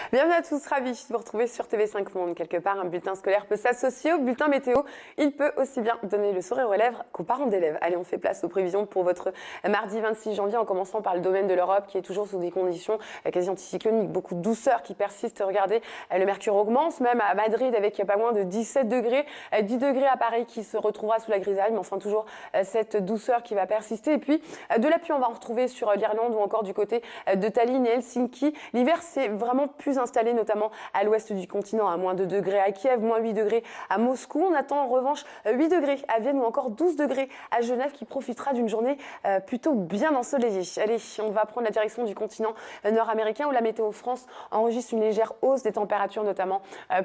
Bienvenue à tous, ravis de vous retrouver sur TV5 Monde. Quelque part, un bulletin scolaire peut s'associer au bulletin météo. Il peut aussi bien donner le sourire aux lèvres qu'aux parents d'élèves. Allez, on fait place aux prévisions pour votre mardi 26 janvier, en commençant par le domaine de l'Europe, qui est toujours sous des conditions quasi anticycloniques, beaucoup de douceur qui persiste. Regardez, le mercure augmente, même à Madrid, avec pas moins de 17 degrés, 10 degrés à Paris qui se retrouvera sous la grisaille, mais enfin toujours cette douceur qui va persister. Et puis, de la pluie, on va en retrouver sur l'Irlande ou encore du côté de Tallinn et Helsinki. L'hiver, c'est vraiment plus installé, notamment à l'ouest du continent, à moins 2 degrés à Kiev, moins 8 degrés à Moscou. On attend en revanche 8 degrés à Vienne ou encore 12 degrés à Genève, qui profitera d'une journée plutôt bien ensoleillée. Allez, on va prendre la direction du continent nord-américain, où la Météo France enregistre une légère hausse des températures, notamment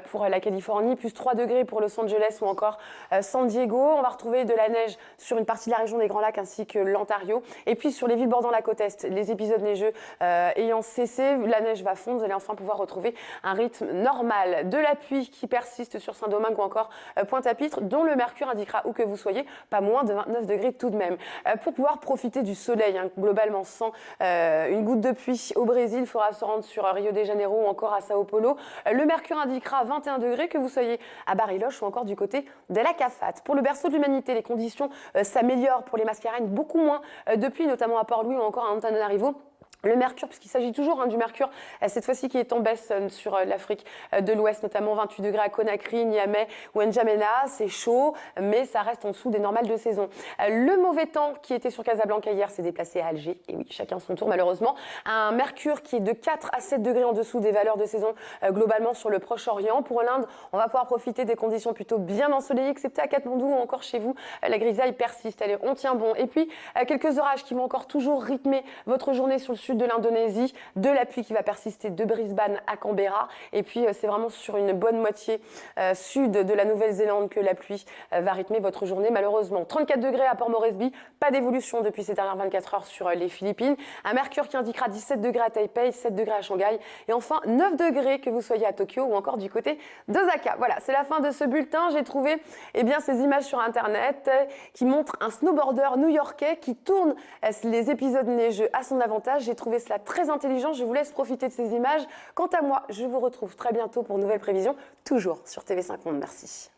pour la Californie, plus 3 degrés pour Los Angeles ou encore San Diego. On va retrouver de la neige sur une partie de la région des Grands Lacs ainsi que l'Ontario. Et puis sur les villes bordant la côte est, les épisodes neigeux ayant cessé, la neige va fondre. Vous allez enfin pouvoir retrouver un rythme normal. De la pluie qui persiste sur Saint-Domingue ou encore Pointe-à-Pitre, dont le mercure indiquera où que vous soyez pas moins de 29 degrés tout de même. Pour pouvoir profiter du soleil, globalement sans une goutte de pluie au Brésil, il faudra se rendre sur Rio de Janeiro ou encore à Sao Paulo. Le mercure indiquera 21 degrés, que vous soyez à Bariloche ou encore du côté de la Cafate. Pour le berceau de l'humanité, les conditions s'améliorent pour les Mascareignes, beaucoup moins de pluie, notamment à Port-Louis ou encore à Antananarivo. Le mercure, puisqu'il s'agit toujours du mercure, cette fois-ci qui est en baisse sur l'Afrique de l'Ouest, notamment 28 degrés à Conakry, Niamey ou N'Djamena. C'est chaud, mais ça reste en dessous des normales de saison. Le mauvais temps qui était sur Casablanca hier s'est déplacé à Alger. Et oui, chacun son tour malheureusement. Un mercure qui est de 4 à 7 degrés en dessous des valeurs de saison globalement sur le Proche-Orient. Pour l'Inde, on va pouvoir profiter des conditions plutôt bien ensoleillées, excepté à Katmandou ou encore chez vous. La grisaille persiste. Allez, on tient bon. Et puis, quelques orages qui vont encore toujours rythmer votre journée sur le sud de l'Indonésie, de la pluie qui va persister de Brisbane à Canberra, et puis c'est vraiment sur une bonne moitié sud de la Nouvelle-Zélande que la pluie va rythmer votre journée malheureusement. 34 degrés à Port Moresby, pas d'évolution depuis ces dernières 24 heures sur les Philippines, un mercure qui indiquera 17 degrés à Taipei, 7 degrés à Shanghai, et enfin 9 degrés que vous soyez à Tokyo ou encore du côté d'Osaka. Voilà, c'est la fin de ce bulletin. J'ai trouvé ces images sur internet qui montrent un snowboarder new-yorkais qui tourne les épisodes neigeux à son avantage. J'ai trouvé cela très intelligent. Je vous laisse profiter de ces images. Quant à moi, je vous retrouve très bientôt pour une nouvelle prévision, toujours sur TV5 Monde. Merci.